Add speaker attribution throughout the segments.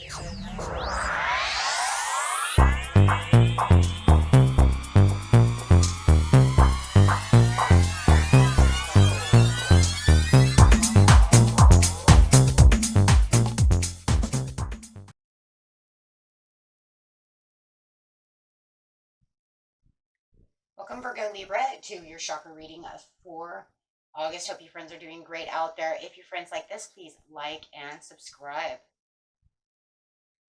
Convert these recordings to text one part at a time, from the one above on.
Speaker 1: Welcome, Virgo Libra, to your chakra reading for August. Hope you friends are doing great out there. If your friends like this, please like and subscribe.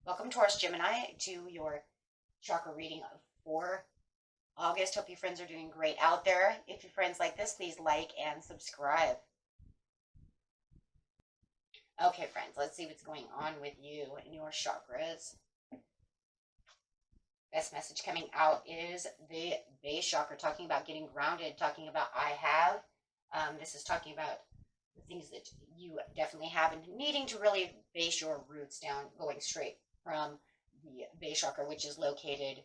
Speaker 1: Welcome, Taurus Gemini, to your chakra reading for August. Hope you friends are doing great out there. If your friends like this, please like and subscribe. Okay, friends, let's see what's going on with you and your chakras. Best message coming out is the base chakra, talking about getting grounded, talking about I have. This is talking about the things that you definitely have and needing to really base your roots down, going straight from the base chakra, which is located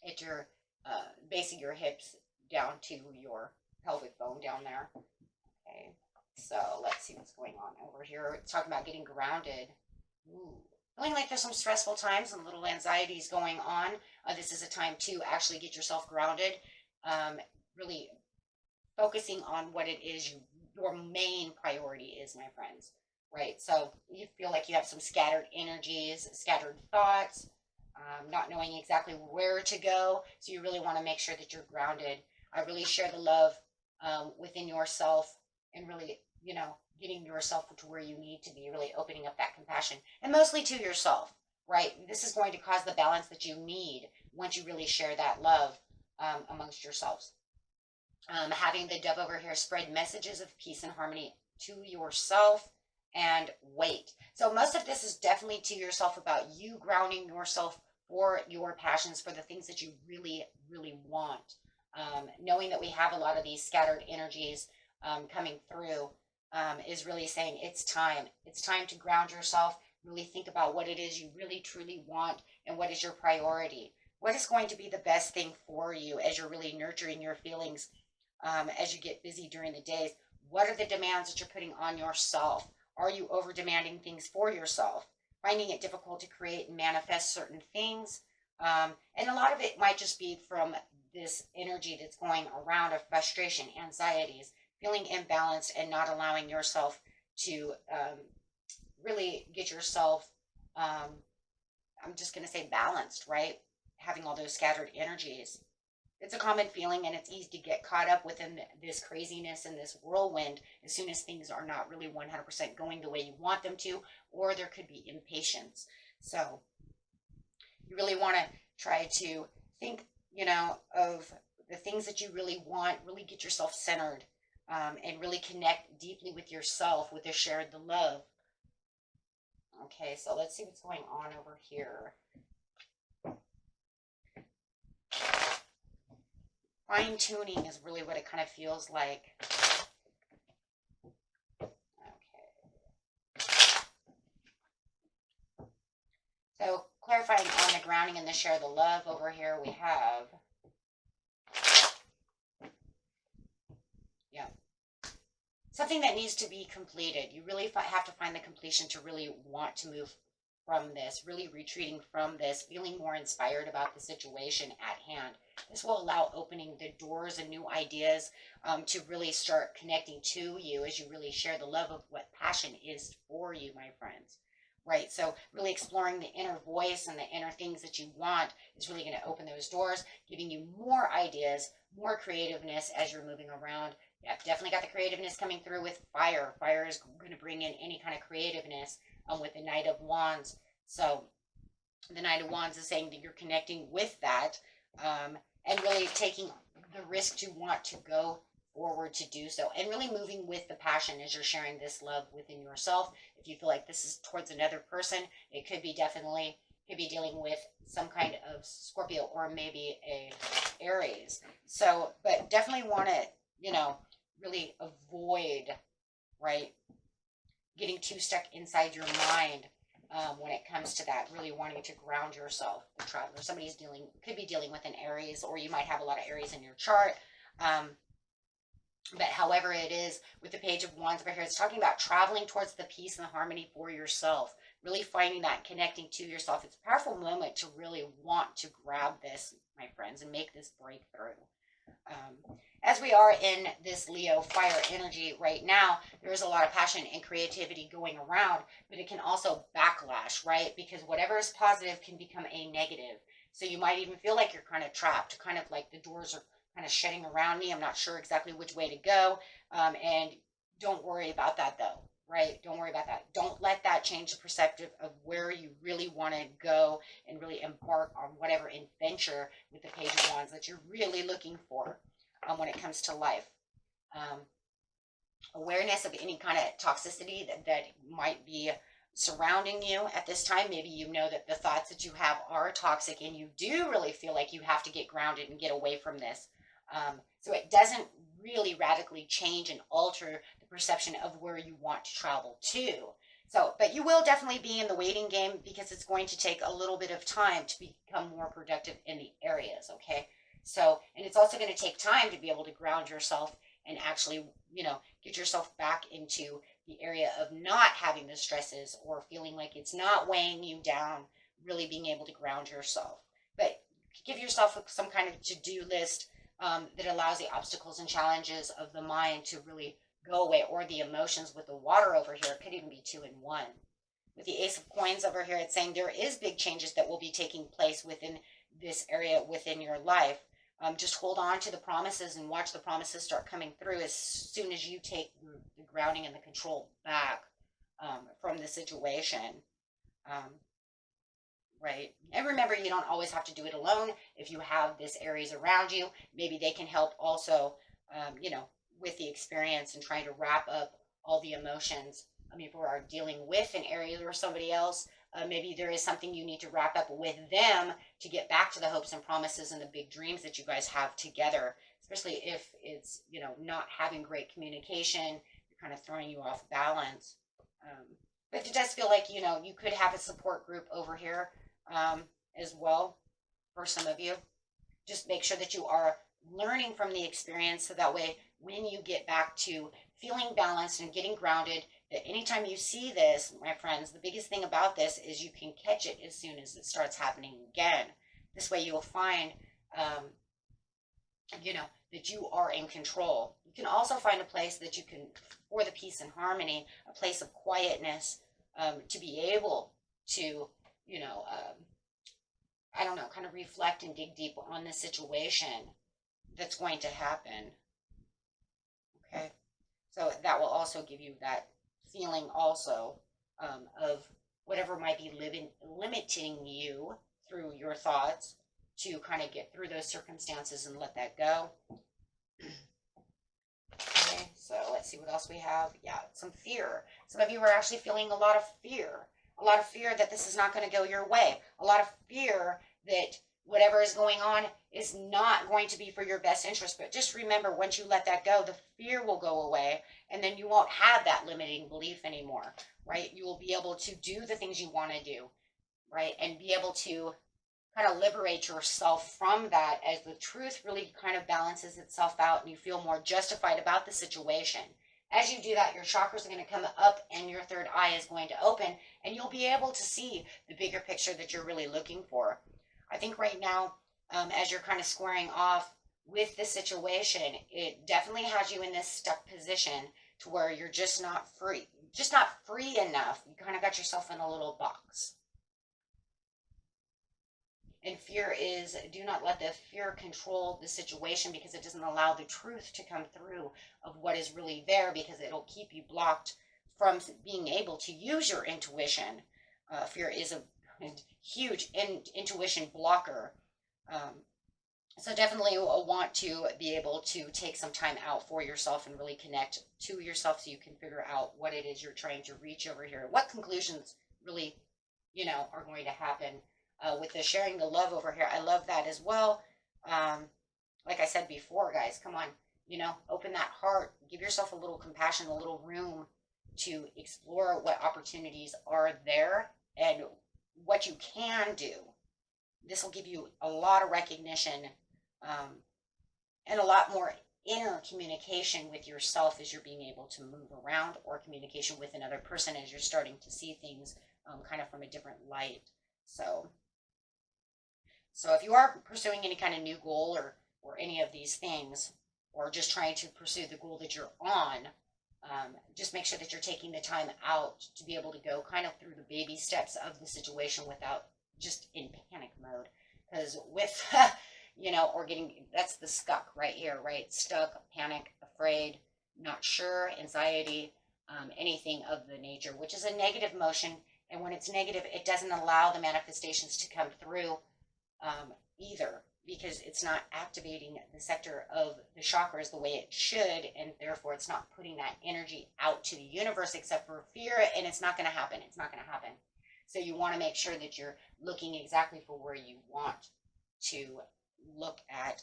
Speaker 1: at your base of your hips down to your pelvic bone down there. Okay, so let's see what's going on over here. It's talking about getting grounded. Ooh. Feeling like there's some stressful times and little anxieties going on. This is a time to actually get yourself grounded, really focusing on what it is your main priority is, my friends, right? So you feel like you have some scattered energies, scattered thoughts, not knowing exactly where to go. So you really want to make sure that you're grounded. I really share the love within yourself and really, getting yourself to where you need to be, really opening up that compassion, and mostly to yourself, right? This is going to cause the balance that you need once you really share that love amongst yourselves. Having the dove over here spread messages of peace and harmony to yourself and wait. So most of this is definitely to yourself, about you grounding yourself for your passions, for the things that you really, really want. Knowing that we have a lot of these scattered energies coming through, is really saying it's time. It's time to ground yourself, really think about what it is you really truly want and what is your priority. What is going to be the best thing for you as you're really nurturing your feelings as you get busy during the days? What are the demands that you're putting on yourself? Are you over demanding things for yourself? Finding it difficult to create and manifest certain things? And a lot of it might just be from this energy that's going around of frustration, anxieties, feeling imbalanced, and not allowing yourself to really get yourself, I'm just going to say balanced, right? Having all those scattered energies. It's a common feeling, and it's easy to get caught up within this craziness and this whirlwind as soon as things are not really 100% going the way you want them to, or there could be impatience. So you really want to try to think, of the things that you really want, really get yourself centered. And really connect deeply with yourself, with the shared the love. Okay, so let's see what's going on over here. Fine tuning is really what it kind of feels like. Okay. So clarifying on the grounding and the share the love over here, we have. Something that needs to be completed. You really have to find the completion to really want to move from this, really retreating from this, feeling more inspired about the situation at hand. This will allow opening the doors and new ideas to really start connecting to you as you really share the love of what passion is for you, my friends. Right? So really exploring the inner voice and the inner things that you want is really going to open those doors, giving you more ideas, more creativeness as you're moving around. Yeah, definitely got the creativeness coming through with fire. Fire is going to bring in any kind of creativeness with the Knight of Wands. So the Knight of Wands is saying that you're connecting with that and really taking the risk to want to go forward to do so, and really moving with the passion as you're sharing this love within yourself. If you feel like this is towards another person, it could be dealing with some kind of Scorpio or maybe a Aries. So, but definitely want to, really avoid, right, getting too stuck inside your mind when it comes to that, really wanting to ground yourself. The traveler, could be dealing with an Aries, or you might have a lot of Aries in your chart. But however it is, with the Page of Wands over here, it's talking about traveling towards the peace and the harmony for yourself. really finding that, connecting to yourself. It's a powerful moment to really want to grab this, my friends, and make this breakthrough. As we are in this Leo fire energy right now, there's a lot of passion and creativity going around, but it can also backlash, right? Because whatever is positive can become a negative. So you might even feel like you're kind of trapped, kind of like the doors are kind of shutting around me. I'm not sure exactly which way to go. And don't worry about that though, right? Don't worry about that. Don't let that change the perspective of where you really want to go and really embark on whatever adventure with the Page of Wands that you're really looking for when it comes to life. Awareness of any kind of toxicity that might be surrounding you at this time. Maybe you know that the thoughts that you have are toxic and you do really feel like you have to get grounded and get away from this. So it doesn't really radically change and alter the perception of where you want to travel to. So, but you will definitely be in the waiting game because it's going to take a little bit of time to become more productive in the areas, okay? So, and it's also going to take time to be able to ground yourself and actually, get yourself back into the area of not having the stresses or feeling like it's not weighing you down, really being able to ground yourself. But give yourself some kind of to-do list that allows the obstacles and challenges of the mind to really go away, or the emotions with the water over here. It could even be 2 in 1. With the Ace of Coins over here, it's saying there is big changes that will be taking place within this area within your life. Just hold on to the promises and watch the promises start coming through as soon as you take the grounding and the control back from the situation. Right. And remember, you don't always have to do it alone. If you have this Aries around you, maybe they can help also, with the experience and trying to wrap up all the emotions. I mean, if we are dealing with an Aries or somebody else, maybe there is something you need to wrap up with them to get back to the hopes and promises and the big dreams that you guys have together, especially if it's, not having great communication, kind of throwing you off balance. But it does feel like, you could have a support group over here as well for some of you. Just make sure that you are learning from the experience so that way when you get back to feeling balanced and getting grounded, that anytime you see this, my friends, the biggest thing about this is you can catch it as soon as it starts happening again. This way you'll find, that you are in control. You can also find a place that you can, for the peace and harmony, a place of quietness, to be able to, kind of reflect and dig deep on the situation that's going to happen. Okay. So that will also give you that feeling also of whatever might be limiting you through your thoughts to kind of get through those circumstances and let that go. Okay, so let's see what else we have. Yeah, some fear. Some of you are actually feeling a lot of fear. A lot of fear that this is not going to go your way. A lot of fear that whatever is going on is not going to be for your best interest. But just remember, once you let that go, the fear will go away, and then you won't have that limiting belief anymore, right? You will be able to do the things you want to do, right? And be able to kind of liberate yourself from that as the truth really kind of balances itself out and you feel more justified about the situation. As you do that, your chakras are going to come up and your third eye is going to open, and you'll be able to see the bigger picture that you're really looking for. I think right now, as you're kind of squaring off with the situation, it definitely has you in this stuck position to where you're just not free enough. You kind of got yourself in a little box. And fear is, do not let the fear control the situation, because it doesn't allow the truth to come through of what is really there, because it'll keep you blocked from being able to use your intuition. Fear is a huge intuition blocker. So definitely want to be able to take some time out for yourself and really connect to yourself so you can figure out what it is you're trying to reach over here. What conclusions really, are going to happen with the sharing the love over here. I love that as well. Like I said before, guys, come on, open that heart. Give yourself a little compassion, a little room to explore what opportunities are there and what you can do. This will give you a lot of recognition and a lot more inner communication with yourself as you're being able to move around, or communication with another person as you're starting to see things kind of from a different light. So if you are pursuing any kind of new goal or any of these things, or just trying to pursue the goal that you're on, just make sure that you're taking the time out to be able to go kind of through the baby steps of the situation without just in panic mode. Because with, or that's the stuck right here, right? Stuck, panic, afraid, not sure, anxiety, anything of the nature, which is a negative emotion. And when it's negative, it doesn't allow the manifestations to come through either, because it's not activating the sector of the chakras the way it should, and therefore it's not putting that energy out to the universe except for fear, and it's not going to happen. It's not going to happen. So you want to make sure that you're looking exactly for where you want to look at.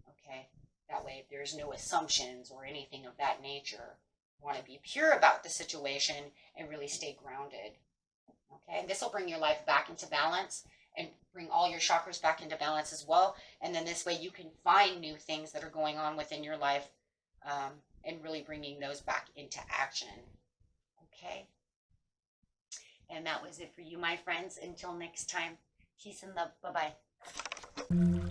Speaker 1: Okay, that way there's no assumptions or anything of that nature. You want to be pure about the situation and really stay grounded. Okay, this will bring your life back into balance and bring all your chakras back into balance as well. And then this way you can find new things that are going on within your life, and really bringing those back into action. Okay. And that was it for you, my friends. Until next time, peace and love. Bye-bye.